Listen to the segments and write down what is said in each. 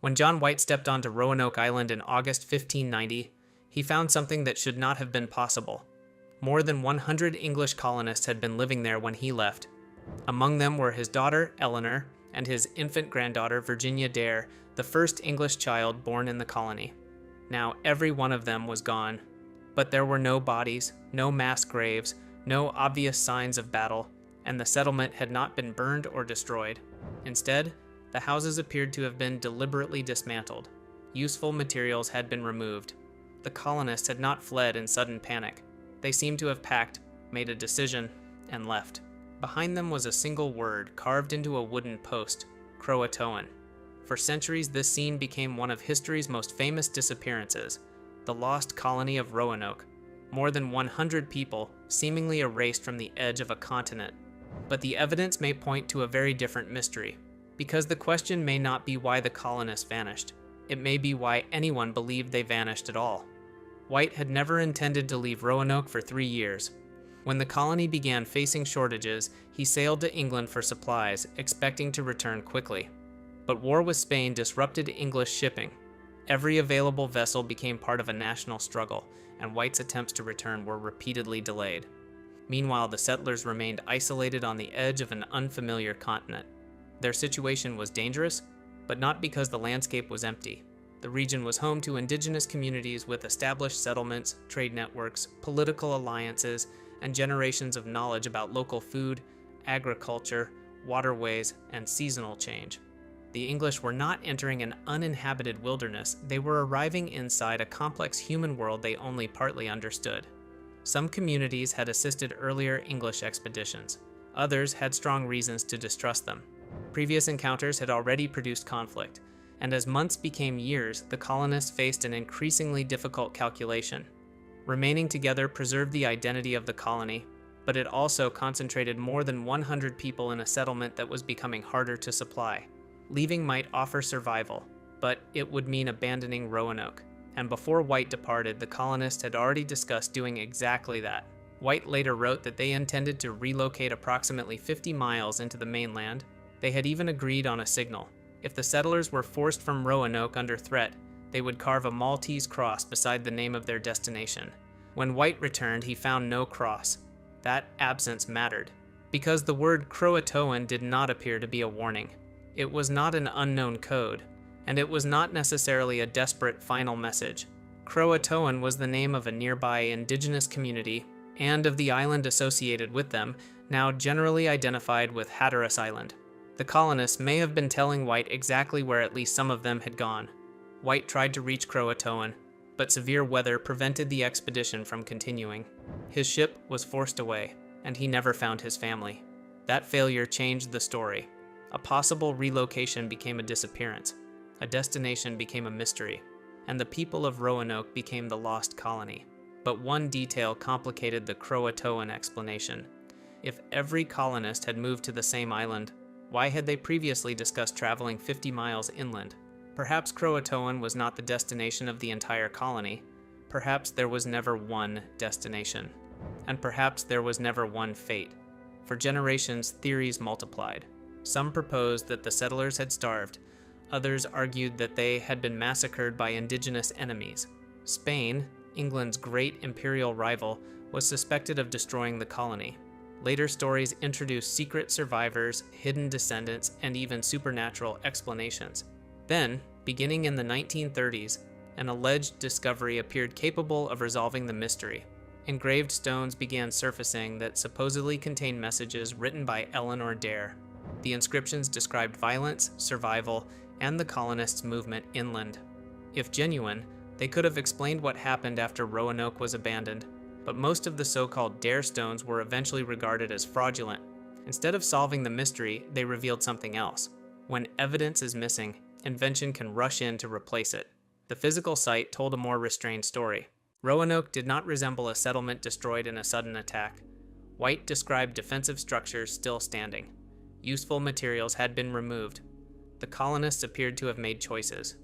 When John White stepped onto Roanoke Island in August 1590, he found something that should not have been possible. More than 100 English colonists had been living there when he left. Among them were his daughter, Eleanor, and his infant granddaughter, Virginia Dare, the first English child born in the colony. Now every one of them was gone, but there were no bodies, no mass graves, no obvious signs of battle, and the settlement had not been burned or destroyed. Instead, the houses appeared to have been deliberately dismantled. Useful materials had been removed. The colonists had not fled in sudden panic. They seemed to have packed, made a decision, and left. Behind them was a single word carved into a wooden post: Croatoan. For centuries, this scene became one of history's most famous disappearances, the lost colony of Roanoke. More than 100 people, seemingly erased from the edge of a continent. But the evidence may point to a very different mystery, because the question may not be why the colonists vanished. It may be why anyone believed they vanished at all. White had never intended to leave Roanoke for 3 years. When the colony began facing shortages, he sailed to England for supplies, expecting to return quickly. But war with Spain disrupted English shipping. Every available vessel became part of a national struggle, and White's attempts to return were repeatedly delayed. Meanwhile, the settlers remained isolated on the edge of an unfamiliar continent. Their situation was dangerous, but not because the landscape was empty. The region was home to indigenous communities with established settlements, trade networks, political alliances, and generations of knowledge about local food, agriculture, waterways, and seasonal change. The English were not entering an uninhabited wilderness, they were arriving inside a complex human world they only partly understood. Some communities had assisted earlier English expeditions. Others had strong reasons to distrust them. Previous encounters had already produced conflict, and as months became years, the colonists faced an increasingly difficult calculation. Remaining together preserved the identity of the colony, but it also concentrated more than 100 people in a settlement that was becoming harder to supply. Leaving might offer survival, but it would mean abandoning Roanoke. And before White departed, the colonists had already discussed doing exactly that. White later wrote that they intended to relocate approximately 50 miles into the mainland. They had even agreed on a signal. If the settlers were forced from Roanoke under threat, they would carve a Maltese cross beside the name of their destination. When White returned, he found no cross. That absence mattered, because the word Croatoan did not appear to be a warning. It was not an unknown code, and it was not necessarily a desperate final message. Croatoan was the name of a nearby indigenous community and of the island associated with them, now generally identified with Hatteras Island. The colonists may have been telling White exactly where at least some of them had gone. White tried to reach Croatoan, but severe weather prevented the expedition from continuing. His ship was forced away, and he never found his family. That failure changed the story. A possible relocation became a disappearance. A destination became a mystery, and the people of Roanoke became the lost colony. But one detail complicated the Croatoan explanation. If every colonist had moved to the same island, why had they previously discussed traveling 50 miles inland? Perhaps Croatoan was not the destination of the entire colony. Perhaps there was never one destination. And perhaps there was never one fate. For generations, theories multiplied. Some proposed that the settlers had starved. Others argued that they had been massacred by indigenous enemies. Spain, England's great imperial rival, was suspected of destroying the colony. Later stories introduced secret survivors, hidden descendants, and even supernatural explanations. Then, beginning in the 1930s, an alleged discovery appeared capable of resolving the mystery. Engraved stones began surfacing that supposedly contained messages written by Eleanor Dare. The inscriptions described violence, survival, and the colonists' movement inland. If genuine, they could have explained what happened after Roanoke was abandoned, but most of the so-called Dare stones were eventually regarded as fraudulent. Instead of solving the mystery, they revealed something else. When evidence is missing, invention can rush in to replace it. The physical site told a more restrained story. Roanoke did not resemble a settlement destroyed in a sudden attack. White described defensive structures still standing. Useful materials had been removed. The colonists appeared to have made choices.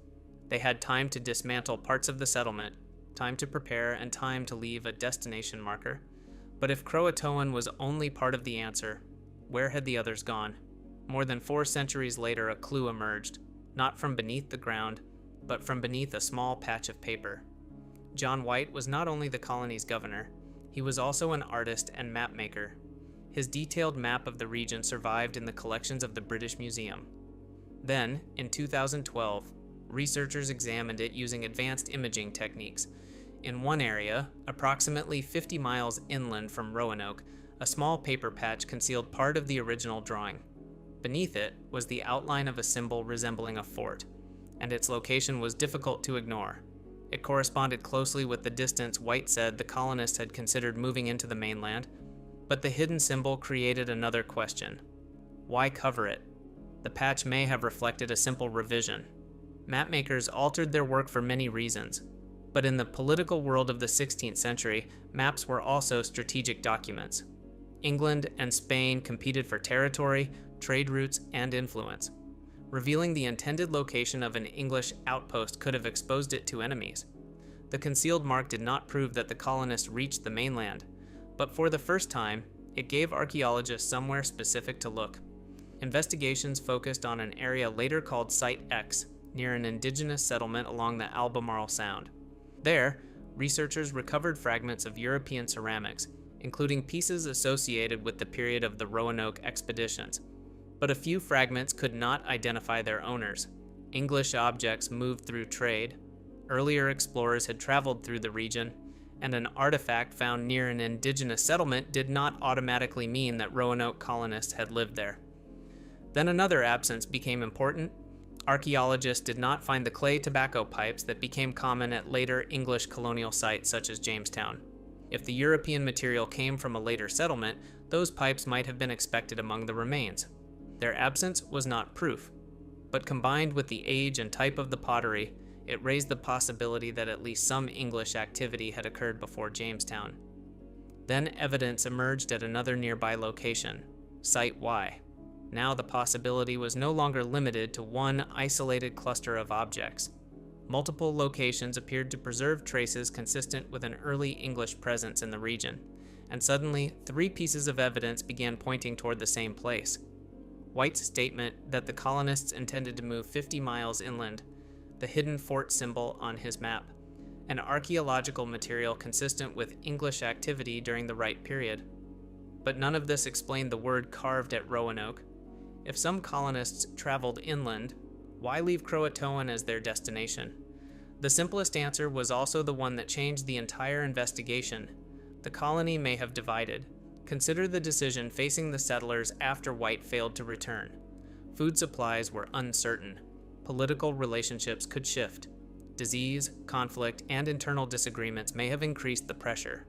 They had time to dismantle parts of the settlement, time to prepare, and time to leave a destination marker. But if Croatoan was only part of the answer, where had the others gone? More than 4 centuries later, a clue emerged. not from beneath the ground, but from beneath a small patch of paper. John White was not only the colony's governor, he was also an artist and map maker. His detailed map of the region survived in the collections of the British Museum. Then, in 2012, researchers examined it using advanced imaging techniques. In one area, approximately 50 miles inland from Roanoke, a small paper patch concealed part of the original drawing. Beneath it was the outline of a symbol resembling a fort, and its location was difficult to ignore. It corresponded closely with the distance White said the colonists had considered moving into the mainland, but the hidden symbol created another question. Why cover it? The patch may have reflected a simple revision. Mapmakers altered their work for many reasons, but in the political world of the 16th century, maps were also strategic documents. England and Spain competed for territory, trade routes, and influence. Revealing the intended location of an English outpost could have exposed it to enemies. The concealed mark did not prove that the colonists reached the mainland, but for the first time, it gave archaeologists somewhere specific to look. Investigations focused on an area later called Site X, near an indigenous settlement along the Albemarle Sound. There, researchers recovered fragments of European ceramics, including pieces associated with the period of the Roanoke expeditions. But a few fragments could not identify their owners. English objects moved through trade, earlier explorers had traveled through the region, and an artifact found near an indigenous settlement did not automatically mean that Roanoke colonists had lived there. Then another absence became important. Archaeologists did not find the clay tobacco pipes that became common at later English colonial sites such as Jamestown. If the European material came from a later settlement, those pipes might have been expected among the remains. Their absence was not proof, but combined with the age and type of the pottery, it raised the possibility that at least some English activity had occurred before Jamestown. Then evidence emerged at another nearby location, Site Y. Now the possibility was no longer limited to one isolated cluster of objects. Multiple locations appeared to preserve traces consistent with an early English presence in the region, and suddenly 3 pieces of evidence began pointing toward the same place. White's statement that the colonists intended to move 50 miles inland, the hidden fort symbol on his map, and archaeological material consistent with English activity during the right period. But none of this explained the word carved at Roanoke. If some colonists traveled inland, why leave Croatoan as their destination? The simplest answer was also the one that changed the entire investigation. The colony may have divided. Consider the decision facing the settlers after White failed to return. Food supplies were uncertain. Political relationships could shift. Disease, conflict, and internal disagreements may have increased the pressure.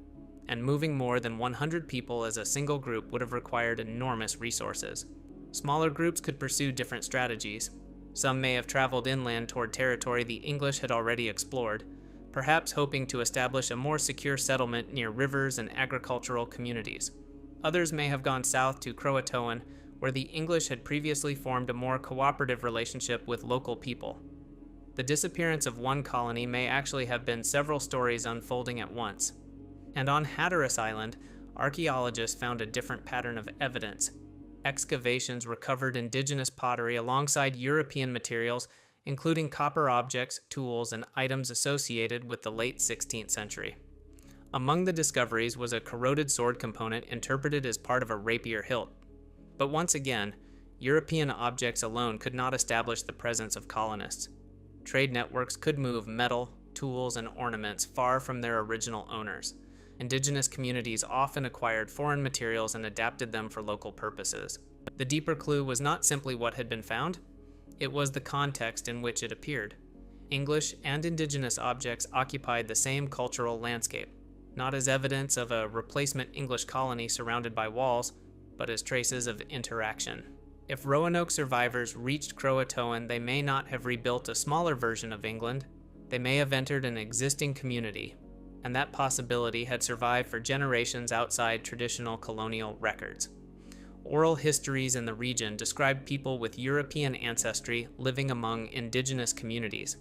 And moving more than 100 people as a single group would have required enormous resources. Smaller groups could pursue different strategies. Some may have traveled inland toward territory the English had already explored, perhaps hoping to establish a more secure settlement near rivers and agricultural communities. Others may have gone south to Croatoan, where the English had previously formed a more cooperative relationship with local people. The disappearance of one colony may actually have been several stories unfolding at once. And on Hatteras Island, archaeologists found a different pattern of evidence. Excavations recovered indigenous pottery alongside European materials, including copper objects, tools, and items associated with the late 16th century. Among the discoveries was a corroded sword component interpreted as part of a rapier hilt. But once again, European objects alone could not establish the presence of colonists. Trade networks could move metal, tools, and ornaments far from their original owners. Indigenous communities often acquired foreign materials and adapted them for local purposes. The deeper clue was not simply what had been found, it was the context in which it appeared. English and indigenous objects occupied the same cultural landscape, not as evidence of a replacement English colony surrounded by walls, but as traces of interaction. If Roanoke survivors reached Croatoan, they may not have rebuilt a smaller version of England. They may have entered an existing community, and that possibility had survived for generations outside traditional colonial records. Oral histories in the region described people with European ancestry living among indigenous communities.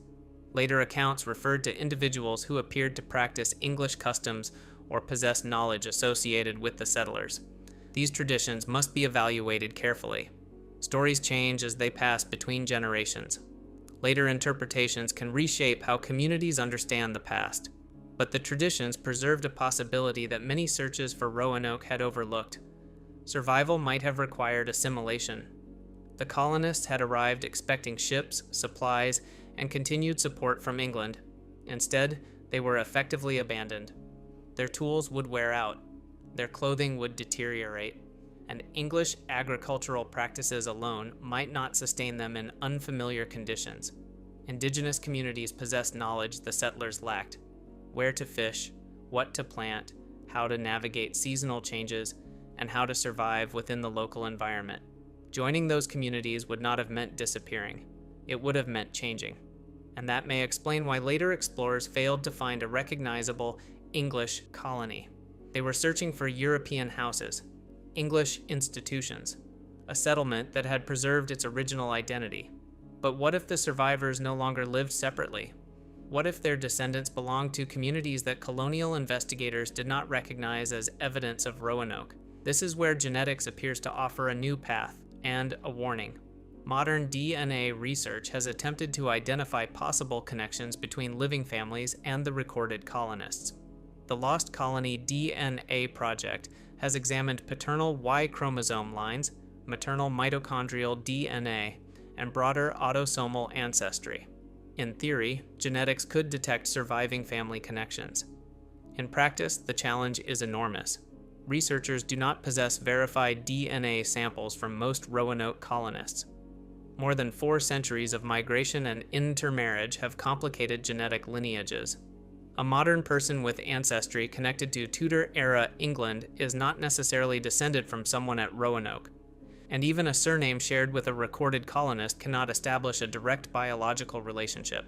Later accounts referred to individuals who appeared to practice English customs or possess knowledge associated with the settlers. These traditions must be evaluated carefully. Stories change as they pass between generations. Later interpretations can reshape how communities understand the past, but the traditions preserved a possibility that many searches for Roanoke had overlooked. Survival might have required assimilation. The colonists had arrived expecting ships, supplies, and continued support from England. Instead, they were effectively abandoned. Their tools would wear out, their clothing would deteriorate, and English agricultural practices alone might not sustain them in unfamiliar conditions. Indigenous communities possessed knowledge the settlers lacked: where to fish, what to plant, how to navigate seasonal changes, and how to survive within the local environment. Joining those communities would not have meant disappearing. It would have meant changing. And that may explain why later explorers failed to find a recognizable English colony. They were searching for European houses, English institutions, a settlement that had preserved its original identity. But what if the survivors no longer lived separately? What if their descendants belonged to communities that colonial investigators did not recognize as evidence of Roanoke? This is where genetics appears to offer a new path and a warning. Modern DNA research has attempted to identify possible connections between living families and the recorded colonists. The Lost Colony DNA Project has examined paternal Y chromosome lines, maternal mitochondrial DNA, and broader autosomal ancestry. In theory, genetics could detect surviving family connections. In practice, the challenge is enormous. Researchers do not possess verified DNA samples from most Roanoke colonists. More than 4 centuries of migration and intermarriage have complicated genetic lineages. A modern person with ancestry connected to Tudor-era England is not necessarily descended from someone at Roanoke, and even a surname shared with a recorded colonist cannot establish a direct biological relationship.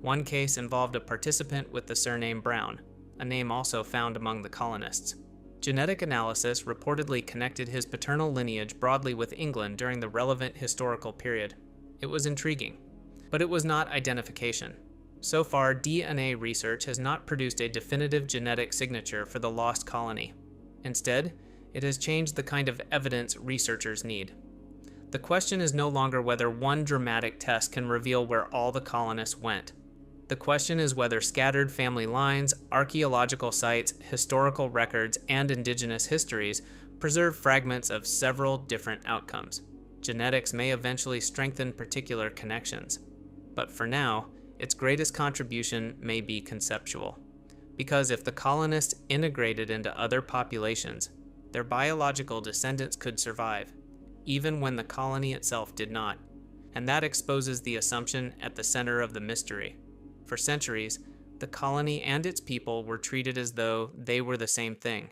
One case involved a participant with the surname Brown, a name also found among the colonists. Genetic analysis reportedly connected his paternal lineage broadly with England during the relevant historical period. It was intriguing, but it was not identification. So far, DNA research has not produced a definitive genetic signature for the lost colony. Instead, it has changed the kind of evidence researchers need. The question is no longer whether one dramatic test can reveal where all the colonists went. The question is whether scattered family lines, archaeological sites, historical records, and indigenous histories preserve fragments of several different outcomes. Genetics may eventually strengthen particular connections, but for now, its greatest contribution may be conceptual. Because if the colonists integrated into other populations, their biological descendants could survive, even when the colony itself did not, and that exposes the assumption at the center of the mystery. For centuries, the colony and its people were treated as though they were the same thing.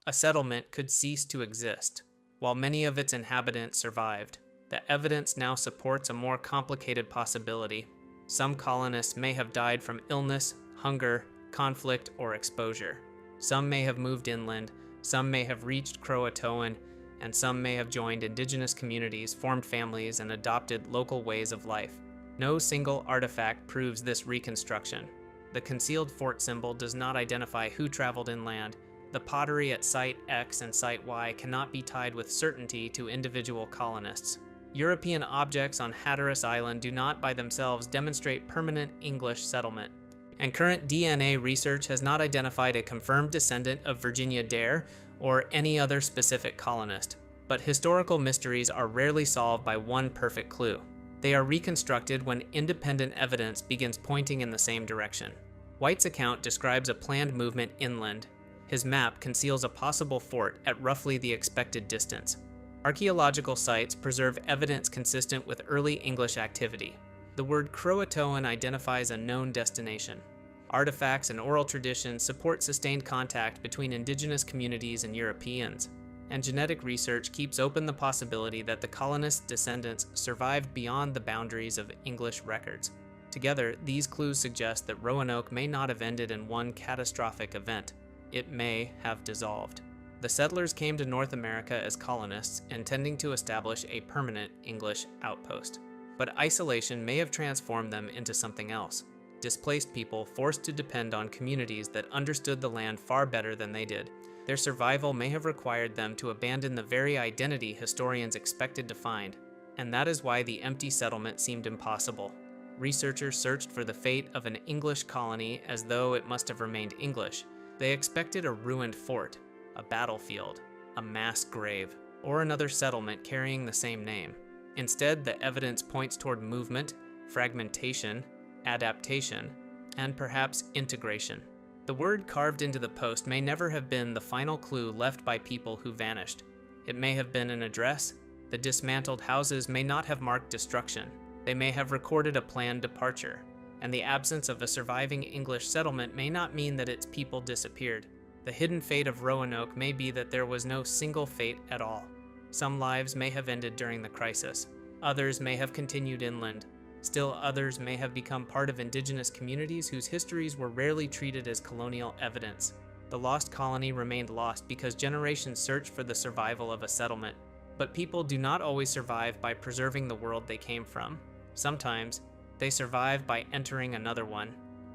A settlement could cease to exist, while many of its inhabitants survived. The evidence now supports a more complicated possibility. Some colonists may have died from illness, hunger, conflict, or exposure. Some may have moved inland, some may have reached Croatoan, and some may have joined indigenous communities, formed families, and adopted local ways of life. No single artifact proves this reconstruction. The concealed fort symbol does not identify who traveled inland. The pottery at Site X and Site Y cannot be tied with certainty to individual colonists. European objects on Hatteras Island do not by themselves demonstrate permanent English settlement. And current DNA research has not identified a confirmed descendant of Virginia Dare or any other specific colonist. But historical mysteries are rarely solved by one perfect clue. They are reconstructed when independent evidence begins pointing in the same direction. White's account describes a planned movement inland. His map conceals a possible fort at roughly the expected distance. Archaeological sites preserve evidence consistent with early English activity. The word Croatoan identifies a known destination. Artifacts and oral traditions support sustained contact between indigenous communities and Europeans. And genetic research keeps open the possibility that the colonists' descendants survived beyond the boundaries of English records. Together, these clues suggest that Roanoke may not have ended in one catastrophic event. It may have dissolved. The settlers came to North America as colonists, intending to establish a permanent English outpost. But isolation may have transformed them into something else. Displaced people forced to depend on communities that understood the land far better than they did. Their survival may have required them to abandon the very identity historians expected to find, and that is why the empty settlement seemed impossible. Researchers searched for the fate of an English colony as though it must have remained English. They expected a ruined fort, a battlefield, a mass grave, or another settlement carrying the same name. Instead, the evidence points toward movement, fragmentation, adaptation, and perhaps integration. The word carved into the post may never have been the final clue left by people who vanished. It may have been an address. The dismantled houses may not have marked destruction. They may have recorded a planned departure. And the absence of a surviving English settlement may not mean that its people disappeared. The hidden fate of Roanoke may be that there was no single fate at all. Some lives may have ended during the crisis. Others may have continued inland. Still others may have become part of indigenous communities whose histories were rarely treated as colonial evidence. The lost colony remained lost because generations searched for the survival of a settlement. But people do not always survive by preserving the world they came from. Sometimes, they survive by entering another one.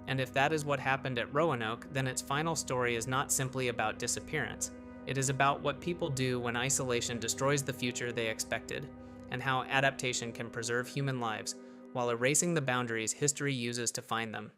And if that is what happened at Roanoke, then its final story is not simply about disappearance. It is about what people do when isolation destroys the future they expected, and how adaptation can preserve human lives while erasing the boundaries history uses to find them.